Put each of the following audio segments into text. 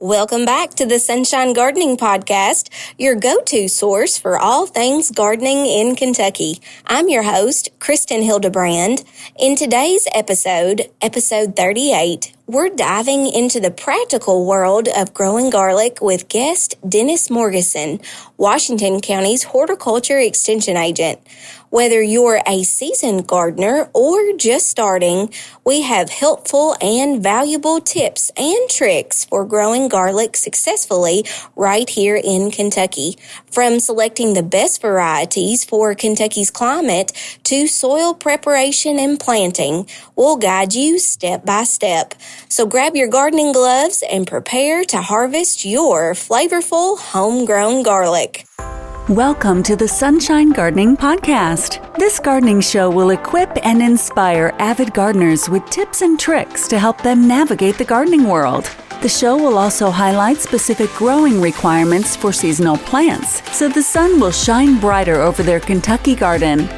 Welcome back to the Sunshine Gardening Podcast, your go-to source for all things gardening in Kentucky. I'm your host, Kristin Hildabrand. In today's episode 38, we're diving into the practical world of growing garlic with guest Dennis Morgeson, Washington County's horticulture extension agent. Whether you're a seasoned gardener or just starting, we have helpful and valuable tips and tricks for growing garlic successfully right here in Kentucky. From selecting the best varieties for Kentucky's climate to soil preparation and planting, we'll guide you step by step. So grab your gardening gloves and prepare to harvest your flavorful homegrown garlic. Welcome to the Sunshine Gardening Podcast. This gardening show will equip and inspire avid gardeners with tips and tricks to help them navigate the gardening world. The show will also highlight specific growing requirements for seasonal plants, so the sun will shine brighter over their Kentucky garden.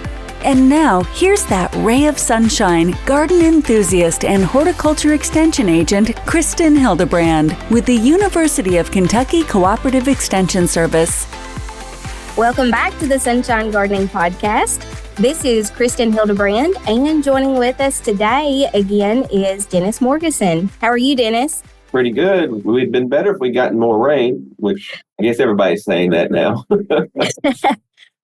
And now, here's that ray of sunshine, garden enthusiast and horticulture extension agent, Kristin Hildabrand, with the University of Kentucky Cooperative Extension Service. Welcome back to the Sunshine Gardening Podcast. This is Kristin Hildabrand, and joining with us today again is Dennis Morgeson. How are you, Dennis? Pretty good. We'd been better if we'd gotten more rain, which I guess everybody's saying that now.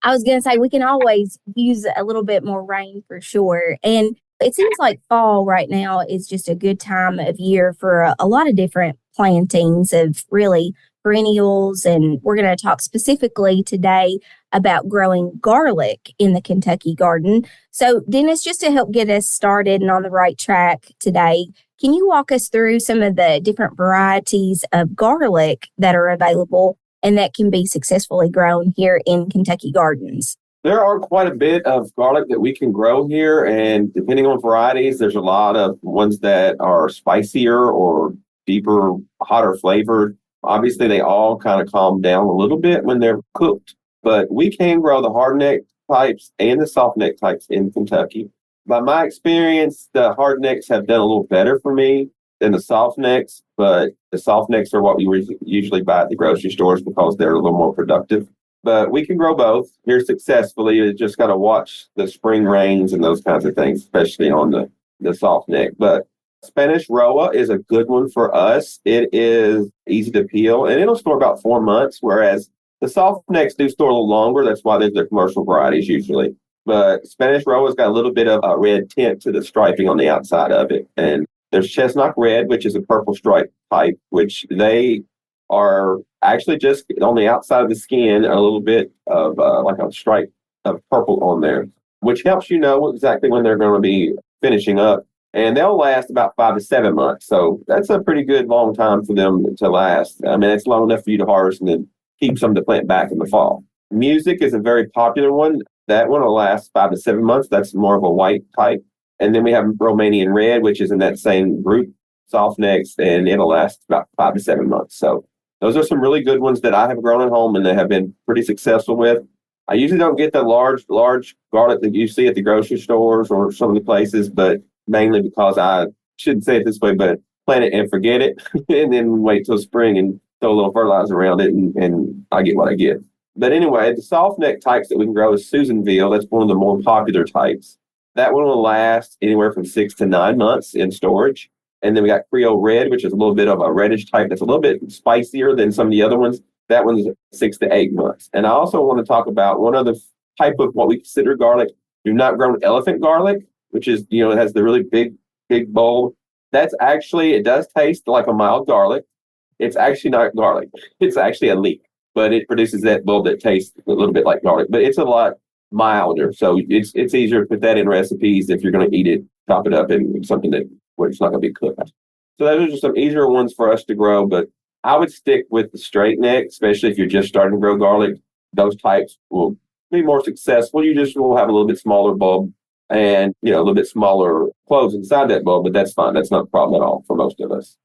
I was going to say we can always use a little bit more rain for sure. And it seems like fall right now is just a good time of year for a lot of different plantings of really perennials, and we're going to talk specifically today about growing garlic in the Kentucky garden. So, Dennis, just to help get us started and on the right track today, can you walk us through some of the different varieties of garlic that are available and that can be successfully grown here in Kentucky gardens? There are quite a bit of garlic that we can grow here, and depending on varieties, there's a lot of ones that are spicier or deeper, hotter flavored. Obviously, they all kind of calm down a little bit when they're cooked, but we can grow the hardneck types and the softneck types in Kentucky. By my experience, the hardnecks have done a little better for me than the softnecks, but the softnecks are what we usually buy at the grocery stores because they're a little more productive. But we can grow both here successfully. You just got to watch the spring rains and those kinds of things, especially on the softneck. But Spanish Roa is a good one for us. It is easy to peel, and it'll store about 4 months, whereas the soft necks do store a little longer. That's why there's the commercial varieties usually. But Spanish Roa's got a little bit of a red tint to the striping on the outside of it. And there's chestnut red, which is a purple stripe type, which they are actually just on the outside of the skin, a little bit of like a stripe of purple on there, which helps you know exactly when they're going to be finishing up. And they'll last about 5 to 7 months. So that's a pretty good long time for them to last. I mean, it's long enough for you to harvest and then keep some to plant back in the fall. Music is a very popular one. That one will last 5 to 7 months. That's more of a white type. And then we have Romanian Red, which is in that same group, soft necks, and it'll last about 5 to 7 months. So those are some really good ones that I have grown at home and that have been pretty successful with. I usually don't get the large garlic that you see at the grocery stores or some of the places, but mainly because I shouldn't say it this way, but plant it and forget it and then wait till spring and throw a little fertilizer around it and I get what I get. But anyway, the soft neck types that we can grow is Susanville. That's one of the more popular types. That one will last anywhere from 6 to 9 months in storage. And then we got Creole Red, which is a little bit of a reddish type that's a little bit spicier than some of the other ones. That one's 6 to 8 months. And I also want to talk about one other type of what we consider garlic. You've not grown elephant garlic, which is, it has the really big bulb. That's actually, it does taste like a mild garlic. It's actually not garlic. It's actually a leek, but it produces that bulb that tastes a little bit like garlic, but it's a lot milder. So it's easier to put that in recipes if you're going to eat it, chop it up in something where it's not going to be cooked. So those are some easier ones for us to grow, but I would stick with the straight neck, especially if you're just starting to grow garlic. Those types will be more successful. You just will have a little bit smaller bulb and, a little bit smaller clothes inside that bulb, but that's fine. That's not a problem at all for most of us.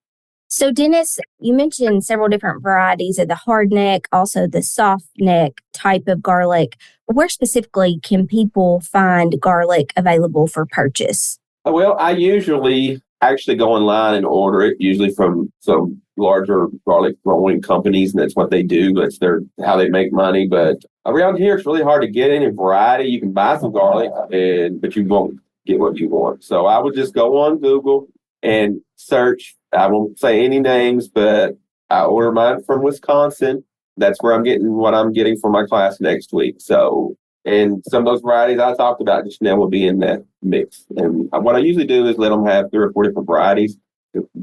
So, Dennis, you mentioned several different varieties of the hard neck, also the soft neck type of garlic. Where specifically can people find garlic available for purchase? Well, I usually actually go online and order it, usually from some larger garlic growing companies, and that's what they do. That's how they make money. But around here, it's really hard to get any variety. You can buy some garlic, but you won't get what you want. So I would just go on Google and search. I won't say any names, but I order mine from Wisconsin. That's where I'm getting what I'm getting for my class next week. So, and some of those varieties I talked about just now will be in that mix. And what I usually do is let them have 3 or 4 different varieties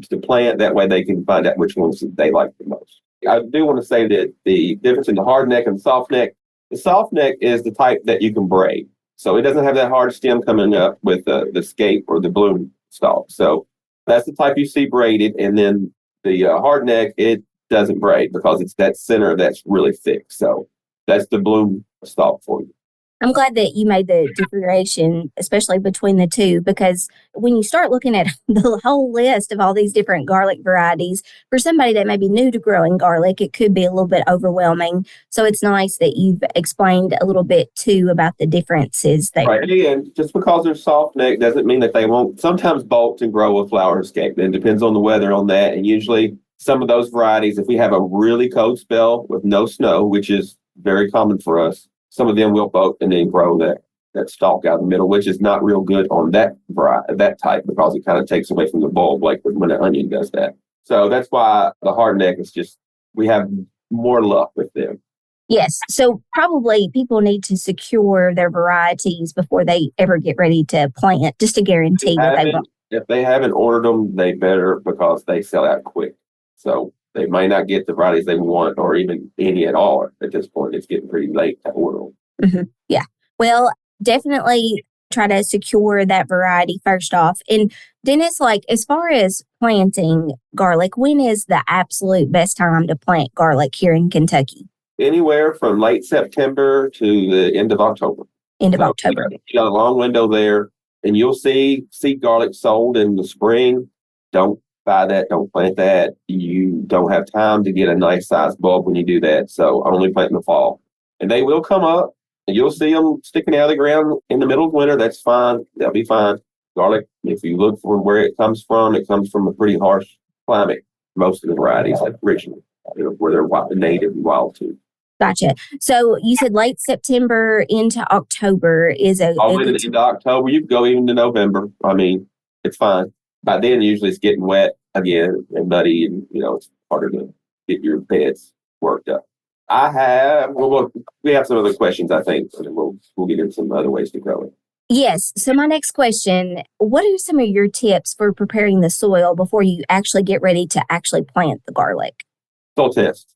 to plant. That way they can find out which ones they like the most. I do want to say that the difference in the hard neck and the soft neck is the type that you can braid. So it doesn't have that hard stem coming up with the scape or the bloom stalk. So that's the type you see braided. And then the hard neck, it doesn't braid because it's that center that's really thick. So that's the bloom stalk for you. I'm glad that you made the differentiation, especially between the two, because when you start looking at the whole list of all these different garlic varieties, for somebody that may be new to growing garlic, it could be a little bit overwhelming. So it's nice that you've explained a little bit too about the differences there. Right. And just because they're soft neck doesn't mean that they won't sometimes bolt and grow a flower escape. It depends on the weather on that. And usually some of those varieties, if we have a really cold spell with no snow, which is very common for us, some of them will bolt and then grow that stalk out in the middle, which is not real good on that variety, that type, because it kind of takes away from the bulb, like when an onion does that. So that's why the hard neck is just, we have more luck with them. Yes. So probably people need to secure their varieties before they ever get ready to plant, just to guarantee that they won't. If they haven't ordered them, they better, because they sell out quick. So they may not get the varieties they want or even any at all at this point. It's getting pretty late to order them. Mm-hmm. Yeah. Well, definitely try to secure that variety first off. And Dennis, like as far as planting garlic, when is the absolute best time to plant garlic here in Kentucky? Anywhere from late September to the end of October. End of October. You got a long window there, and you'll see garlic sold in the spring. Don't buy that. Don't plant that. You don't have time to get a nice sized bulb when you do that. So only plant in the fall. And they will come up, and you'll see them sticking out of the ground in the middle of winter. That's fine. They'll be fine. Garlic, if you look for where it comes from a pretty harsh climate. Most of the varieties, like originally, where they're native and wild too. Gotcha. So you said late September into October is all the way into October. You can go even to November. I mean, it's fine. By then, usually it's getting wet again and muddy, and it's harder to get your beds worked up. We have some other questions, I think, and we'll get into some other ways to grow it. Yes. So my next question, what are some of your tips for preparing the soil before you actually get ready to actually plant the garlic? Soil test.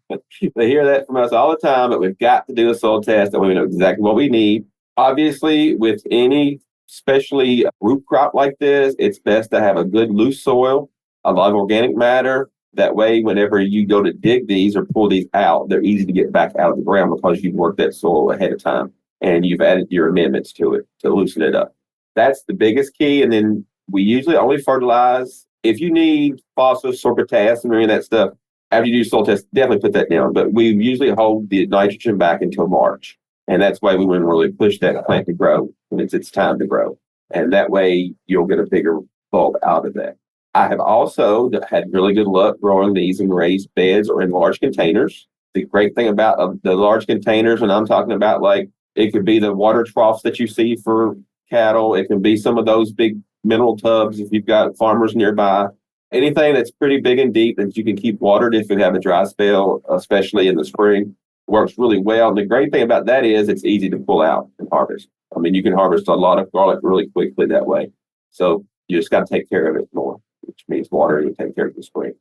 They hear that from us all the time, but we've got to do a soil test and we know exactly what we need. Obviously, with any, especially root crop like this, it's best to have a good loose soil, a lot of organic matter. That way, whenever you go to dig these or pull these out, they're easy to get back out of the ground because you've worked that soil ahead of time and you've added your amendments to it to loosen it up. That's the biggest key. And then we usually only fertilize if you need phosphorus or potassium or any of that stuff. After you do soil test, definitely put that down. But we usually hold the nitrogen back until March. And that's why we want to really push that plant to grow when it's its time to grow. And that way you'll get a bigger bulb out of that. I have also had really good luck growing these in raised beds or in large containers. The great thing about the large containers, and I'm talking about like it could be the water troughs that you see for cattle. It can be some of those big mineral tubs if you've got farmers nearby. Anything that's pretty big and deep that you can keep watered if you have a dry spell, especially in the spring, works really well. And the great thing about that is it's easy to pull out and harvest. I mean, you can harvest a lot of garlic really quickly that way. So you just got to take care of it more, which means water and take care of the spring.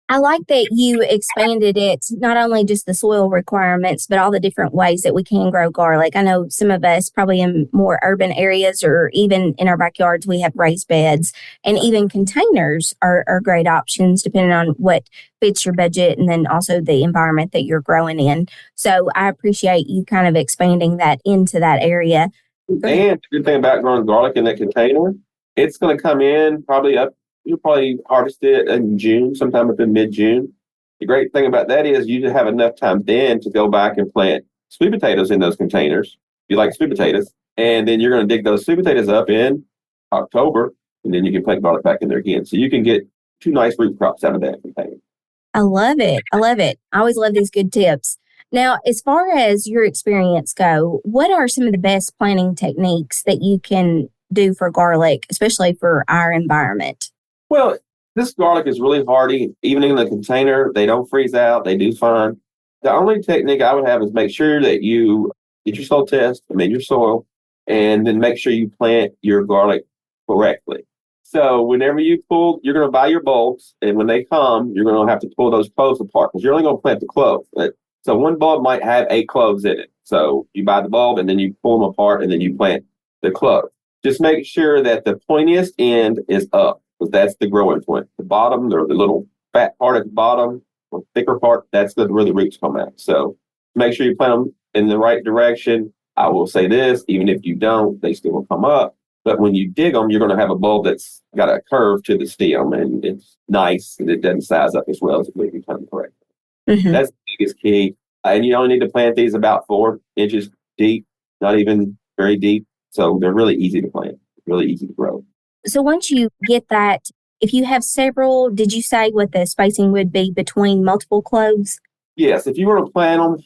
I like that you expanded it, not only just the soil requirements, but all the different ways that we can grow garlic. I know some of us probably in more urban areas or even in our backyards, we have raised beds, and even containers are great options depending on what fits your budget and then also the environment that you're growing in. So I appreciate you kind of expanding that into that area. And the good thing about growing garlic in that container, it's going to come in probably up. You'll probably harvest it in June, sometime within mid-June. The great thing about that is you have enough time then to go back and plant sweet potatoes in those containers. If you like sweet potatoes. And then you're going to dig those sweet potatoes up in October. and then you can plant garlic back in there again. So you can get 2 nice root crops out of that container. I love it. I love it. I always love these good tips. Now, as far as your experience go, what are some of the best planting techniques that you can do for garlic, especially for our environment? Well, this garlic is really hardy. Even in the container, they don't freeze out. They do fine. The only technique I would have is make sure that you get your soil test, amend your soil, and then make sure you plant your garlic correctly. So whenever you're going to buy your bulbs, and when they come, you're going to have to pull those cloves apart because you're only going to plant the clove. So one bulb might have 8 cloves in it. So you buy the bulb, and then you pull them apart, and then you plant the clove. Just make sure that the pointiest end is up, because that's the growing point. The bottom, or the little fat part at the bottom, or thicker part, that's where the roots come out. So make sure you plant them in the right direction. I will say this, even if you don't, they still will come up. But when you dig them, you're going to have a bulb that's got a curve to the stem, and it's nice, and it doesn't size up as well as if you plant them correctly. Mm-hmm. That's the biggest key. And you only need to plant these about 4 inches deep, not even very deep. So they're really easy to plant, really easy to grow. So once you get that, if you have several, did you say what the spacing would be between multiple cloves? Yes, if you want to plant them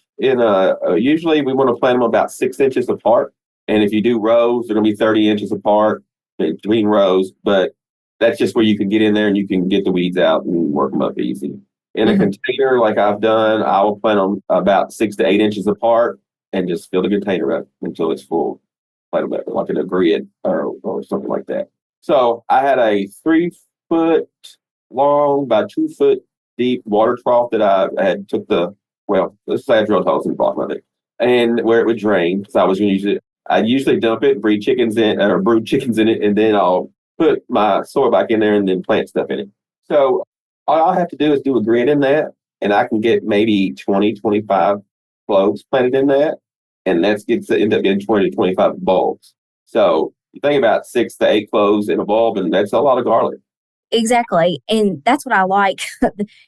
usually we want to plant them about 6 inches apart. And if you do rows, they're going to be 30 inches apart between rows. But that's just where you can get in there and you can get the weeds out and work them up easy. In a container like I've done, I will plant them about 6 to 8 inches apart and just fill the container up until it's full. Plant them like in a grid or something like that. So I had a 3 foot long by 2 foot deep water trough that I had let's say I drilled holes in the bottom of it, and where it would drain. So I was going to use it. I'd usually dump it, breed chickens in, or brood chickens in it, and then I'll put my soil back in there and then plant stuff in it. So all I have to do is do a grid in that, and I can get maybe 20, 25 cloves planted in that, and that end up getting 20 to 25 bulbs. So you think about 6 to 8 cloves in a bulb, and that's a lot of garlic. Exactly. And that's what I like.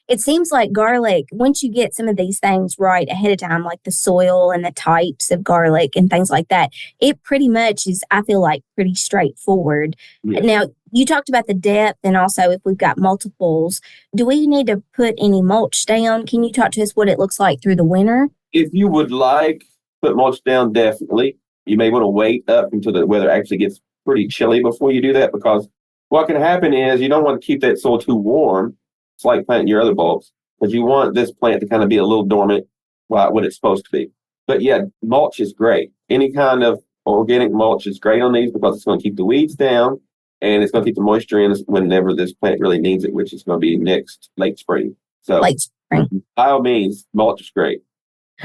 It seems like garlic, once you get some of these things right ahead of time, like the soil and the types of garlic and things like that, it pretty much is, I feel like, pretty straightforward. Yes. Now, you talked about the depth, and also if we've got multiples, do we need to put any mulch down? Can you talk to us what it looks like through the winter? If you would like, put mulch down, definitely. You may want to wait up until the weather actually gets pretty chilly before you do that, because what can happen is you don't want to keep that soil too warm. It's like planting your other bulbs, because you want this plant to kind of be a little dormant while what it's supposed to be. But yeah, mulch is great. Any kind of organic mulch is great on these because it's going to keep the weeds down, and it's going to keep the moisture in whenever this plant really needs it, which is going to be next late spring. So late spring. By all means, mulch is great.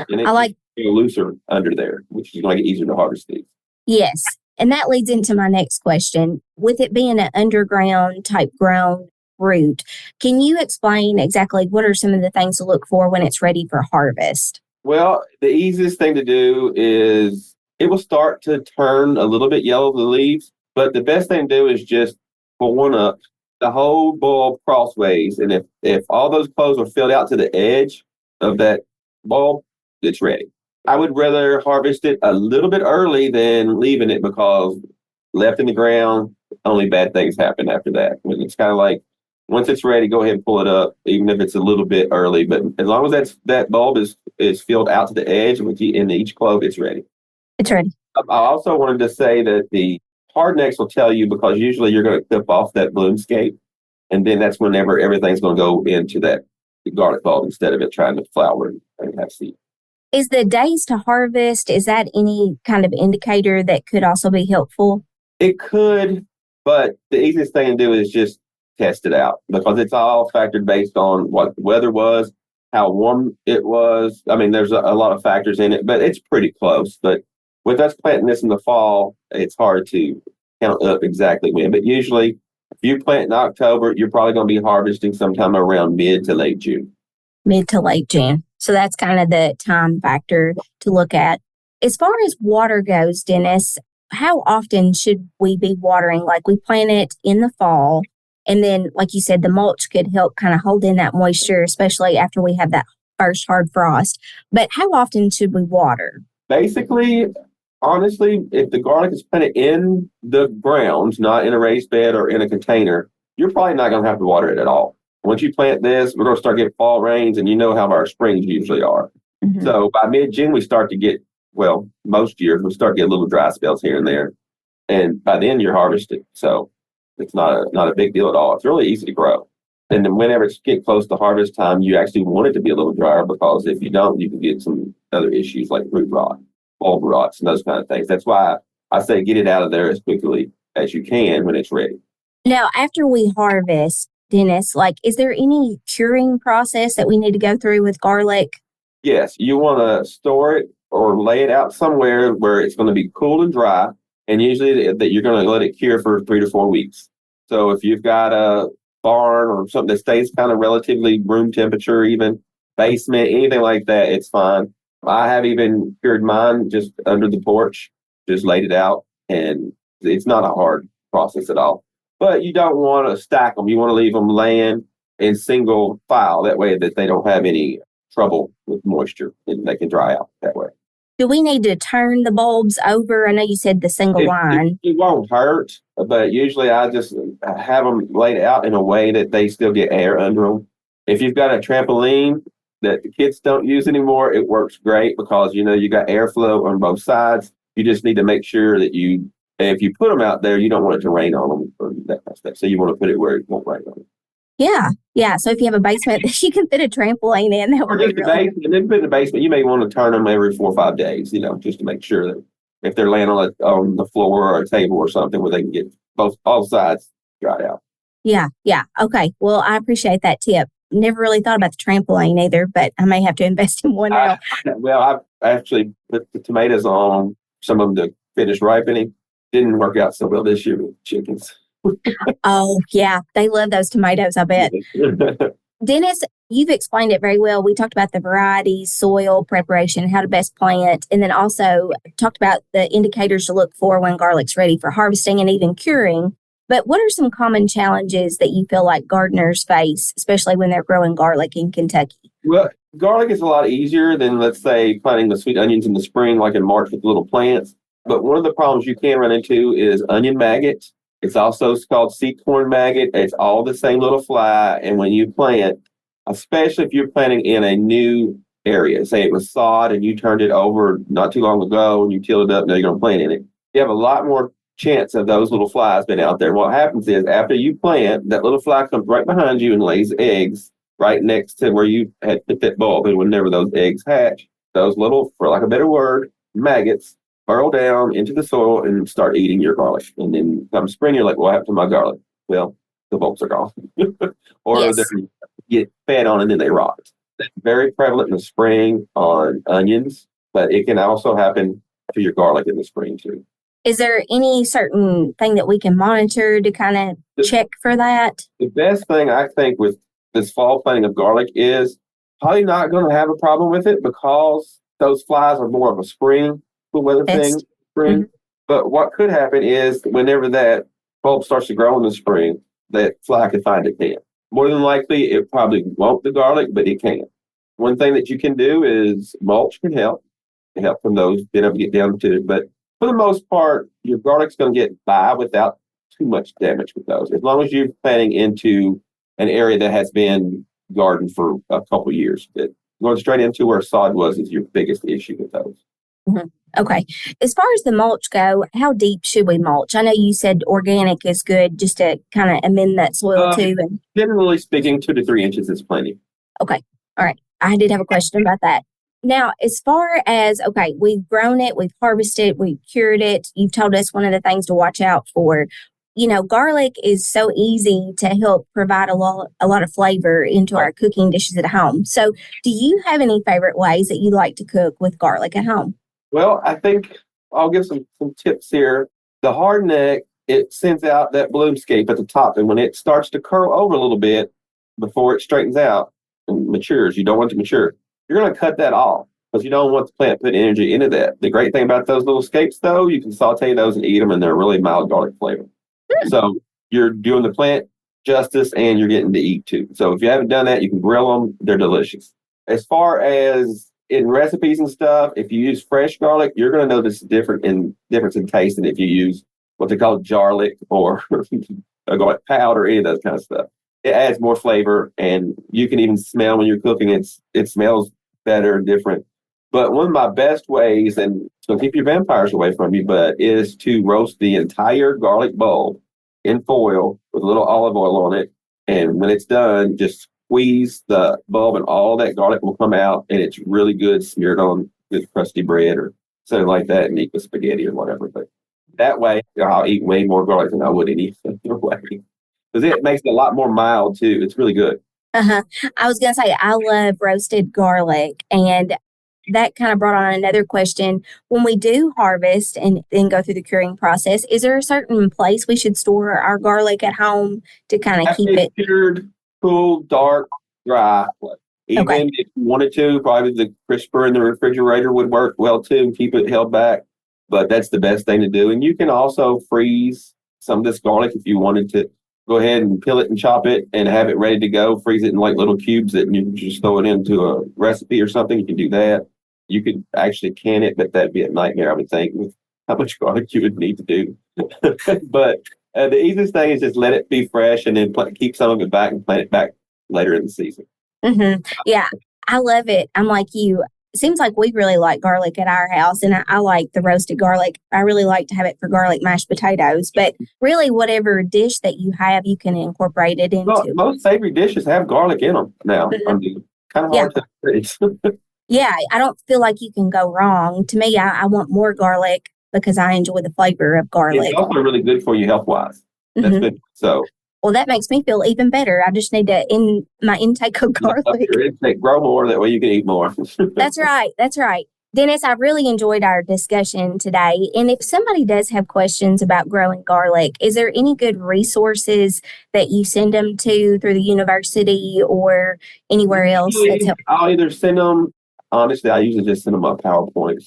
And I like looser under there, which is going to make it easier to harvest these. Yes. And that leads into my next question. With it being an underground type grown root, can you explain exactly what are some of the things to look for when it's ready for harvest? Well, the easiest thing to do is it will start to turn a little bit yellow, the leaves, but the best thing to do is just pull one up, the whole bulb crossways. And if all those cloves are filled out to the edge of that bulb, it's ready. I would rather harvest it a little bit early than leaving it, because left in the ground, only bad things happen after that. It's kind of like, once it's ready, go ahead and pull it up, even if it's a little bit early. But as long as that bulb is filled out to the edge in each clove, it's ready. It's ready. I also wanted to say that the hardnecks will tell you, because usually you're going to clip off that bloomscape, and then that's whenever everything's going to go into that garlic bulb instead of it trying to flower and have seed. Is the days to harvest, is that any kind of indicator that could also be helpful? It could, but the easiest thing to do is just test it out, because it's all factored based on what the weather was, how warm it was. I mean, there's a lot of factors in it, but it's pretty close. But with us planting this in the fall, it's hard to count up exactly when. But usually, if you plant in October, you're probably going to be harvesting sometime around mid to late June. Mid to late June. So that's kind of the time factor to look at. As far as water goes, Dennis, how often should we be watering? Like, we plant it in the fall, and then, like you said, the mulch could help kind of hold in that moisture, especially after we have that first hard frost. But how often should we water? Basically, Honestly, if the garlic is planted in the ground, not in a raised bed or in a container, you're probably not going to have to water it at all. Once you plant this, we're going to start getting fall rains, and you know how our springs usually are. Mhm. So by mid-June, we start to get, well, most years, we start to get little dry spells here and there. And by then, you're harvested. So it's not a big deal at all. It's really easy to grow. And then whenever it's get close to harvest time, you actually want it to be a little drier, because if you don't, you can get some other issues like root rot, bulb rots, and those kind of things. That's why I say get it out of there as quickly as you can when it's ready. Now, after we harvest, Dennis, like, is there any curing process that we need to go through with garlic? Yes, you want to store it or lay it out somewhere where it's going to be cool and dry. And usually that you're going to let it cure for 3 to 4 weeks. So if you've got a barn or something that stays kind of relatively room temperature, even basement, anything like that, it's fine. I have even cured mine just under the porch, just laid it out, and it's not a hard process at all. But you don't want to stack them. You want to leave them laying in single file. That way that they don't have any trouble with moisture and they can dry out that way. Do we need to turn the bulbs over? I know you said the single line. It won't hurt, but usually I just have them laid out in a way that they still get air under them. If you've got a trampoline that the kids don't use anymore, it works great because, you got airflow on both sides. You just need to make sure that if you put them out there, you don't want it to rain on them or that kind of stuff. So you want to put it where it won't rain on them. Yeah. So if you have a basement that you can fit a trampoline in, that would be really... And then put in the basement, you may want to turn them every 4 or 5 days, just to make sure that if they're laying on the floor or a table or something where they can get all sides dried out. Yeah. Okay. Well, I appreciate that tip. Never really thought about the trampoline either, but I may have to invest in one now. I've actually put the tomatoes on some of them to finish ripening. Didn't work out so well this year with chickens. Oh, yeah. They love those tomatoes, I bet. Dennis, you've explained it very well. We talked about the varieties, soil preparation, how to best plant, and then also talked about the indicators to look for when garlic's ready for harvesting and even curing. But what are some common challenges that you feel like gardeners face, especially when they're growing garlic in Kentucky? Well, garlic is a lot easier than, let's say, planting the sweet onions in the spring, like in March with little plants. But one of the problems you can run into is onion maggot. It's also called seed corn maggot. It's all the same little fly. And when you plant, especially if you're planting in a new area, say it was sod and you turned it over not too long ago and you tilled it up, now you're going to plant in it, you have a lot more chance of those little flies being out there. And what happens is after you plant, that little fly comes right behind you and lays eggs right next to where you had put that bulb. And whenever those eggs hatch, those little, for lack of a better word, maggots burrow down into the soil and start eating your garlic. And then come spring, you're like, what happened to my garlic? Well, the bulbs are gone. Or Yes. they get fed on and then they rot. That's very prevalent in the spring on onions, but it can also happen to your garlic in the spring too. Is there any certain thing that we can monitor to kind of check for that? The best thing I think with this fall planting of garlic is probably not going to have a problem with it because those flies are more of a spring cool weather thing. Spring. Mm-hmm. But what could happen is whenever that bulb starts to grow in the spring, that fly can find it can. More than likely, it probably won't the garlic, but it can. One thing that you can do is mulch can help. It help from those, being able to get down to it. But for the most part, your garlic's going to get by without too much damage with those. As long as you're planting into an area that has been gardened for a couple of years. That going straight into where sod was is your biggest issue with those. Mm-hmm. Okay. As far as the mulch go, how deep should we mulch? I know you said organic is good just to kind of amend that soil too. And generally speaking, 2 to 3 inches is plenty. Okay. All right. I did have a question about that. Now, as far as, okay, we've grown it, we've harvested it, we've cured it. You've told us one of the things to watch out for. Garlic is so easy to help provide a lot of flavor into our cooking dishes at home. So do you have any favorite ways that you like to cook with garlic at home? Well, I think I'll give some tips here. The hard neck, it sends out that bloomscape at the top. And when it starts to curl over a little bit before it straightens out and matures, you don't want it to mature. You're going to cut that off because you don't want the plant to put energy into that. The great thing about those little scapes, though, you can saute those and eat them, and they're really mild garlic flavor. So you're doing the plant justice and you're getting to eat too. So if you haven't done that, you can grill them. They're delicious. As far as in recipes and stuff, if you use fresh garlic, you're going to notice difference in taste than if you use what they call jarlic or garlic powder, any of those kind of stuff. It adds more flavor, and you can even smell when you're cooking. It smells better and different. But one of my best ways, and it's going to keep your vampires away from you, but is to roast the entire garlic bulb in foil with a little olive oil on it. And when it's done, just squeeze the bulb and all that garlic will come out, and it's really good smeared on good crusty bread or something like that, and eat with spaghetti or whatever. But that way, I'll eat way more garlic than I would any other way. Because it makes it a lot more mild, too. It's really good. Uh-huh. I was going to say, I love roasted garlic, and that kind of brought on another question. When we do harvest and then go through the curing process, is there a certain place we should store our garlic at home to kind of keep it cured, cool, dark, dry? Even if you wanted to, probably the crisper in the refrigerator would work well too and keep it held back. But that's the best thing to do. And you can also freeze some of this garlic if you wanted to. Go ahead and peel it and chop it and have it ready to go. Freeze it in like little cubes that you can just throw it into a recipe or something. You can do that. You could actually can it, but that'd be a nightmare, I would think, with how much garlic you would need to do. But the easiest thing is just let it be fresh and then keep some of it back and plant it back later in the season. Mm-hmm. Yeah, I love it. I'm like you. It seems like we really like garlic at our house, and I like the roasted garlic. I really like to have it for garlic mashed potatoes, but really whatever dish that you have, you can incorporate it into. Well, most savory dishes have garlic in them now. Mm-hmm. I mean, kind of hard to taste. Yeah, I don't feel like you can go wrong. To me, I want more garlic because I enjoy the flavor of garlic. It's also really good for you health-wise. That's good. So. Well, that makes me feel even better. I just need to my intake of garlic. Your intake, grow more, that way you can eat more. That's right. That's right. Dennis, I really enjoyed our discussion today. And if somebody does have questions about growing garlic, is there any good resources that you send them to through the university or anywhere else? I'll either send them, honestly, I usually just send them a PowerPoint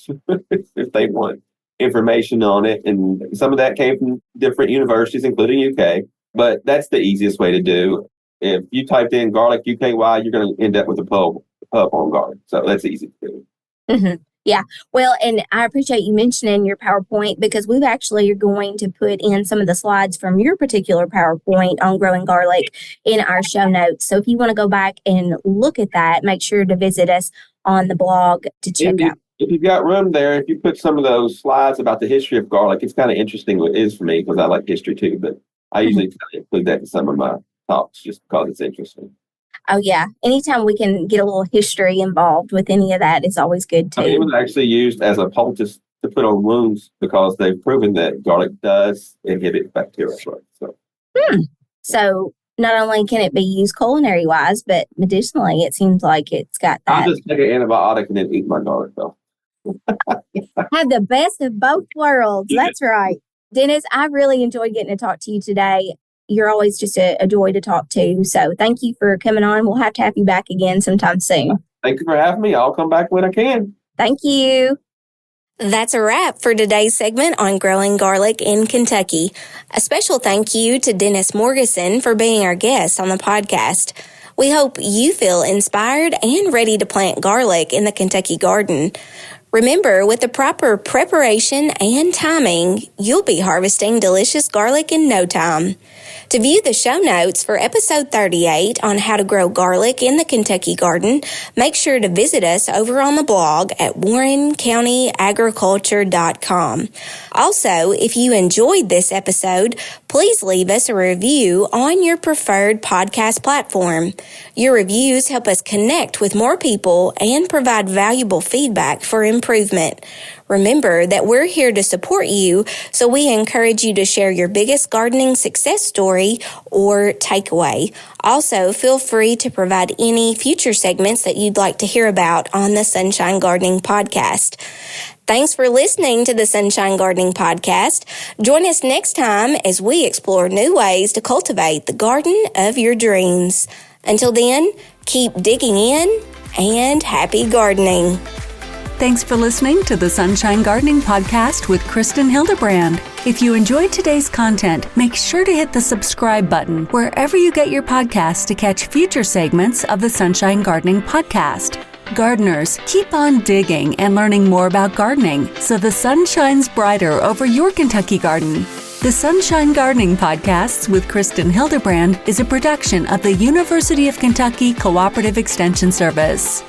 if they want information on it. And some of that came from different universities, including UK. But that's the easiest way to do. If you typed in garlic UKY, you're going to end up with a pub on garlic. So that's easy to do. Mm-hmm. Yeah. Well, and I appreciate you mentioning your PowerPoint because we've actually are going to put in some of the slides from your particular PowerPoint on growing garlic in our show notes. So if you want to go back and look at that, make sure to visit us on the blog to check out. If you've got room there, if you put some of those slides about the history of garlic, it's kind of interesting. It is for me because I like history too, but I usually include that in some of my talks just because it's interesting. Oh, yeah. Anytime we can get a little history involved with any of that is always good, too. It was actually used as a poultice to put on wounds because they've proven that garlic does inhibit bacteria. So not only can it be used culinary-wise, but medicinally, it seems like it's got that. I'll just take an antibiotic and then eat my garlic, though. Have the best of both worlds. That's right. Dennis, I really enjoyed getting to talk to you today. You're always just a joy to talk to. So thank you for coming on. We'll have to have you back again sometime soon. Thank you for having me. I'll come back when I can. Thank you. That's a wrap for today's segment on growing garlic in Kentucky. A special thank you to Dennis Morgeson for being our guest on the podcast. We hope you feel inspired and ready to plant garlic in the Kentucky garden. Remember, with the proper preparation and timing, you'll be harvesting delicious garlic in no time. To view the show notes for episode 38 on how to grow garlic in the Kentucky garden, make sure to visit us over on the blog at warrencountyagriculture.com. Also, if you enjoyed this episode, please leave us a review on your preferred podcast platform. Your reviews help us connect with more people and provide valuable feedback for improvement. Remember that we're here to support you, so we encourage you to share your biggest gardening success story or takeaway. Also, feel free to provide any future segments that you'd like to hear about on the Sunshine Gardening Podcast. Thanks for listening to the Sunshine Gardening Podcast. Join us next time as we explore new ways to cultivate the garden of your dreams. Until then, keep digging in and happy gardening. Thanks for listening to the Sunshine Gardening Podcast with Kristin Hildabrand. If you enjoyed today's content, make sure to hit the subscribe button wherever you get your podcasts to catch future segments of the Sunshine Gardening Podcast. Gardeners, keep on digging and learning more about gardening so the sun shines brighter over your Kentucky garden. The Sunshine Gardening Podcasts with Kristin Hildabrand is a production of the University of Kentucky Cooperative Extension Service.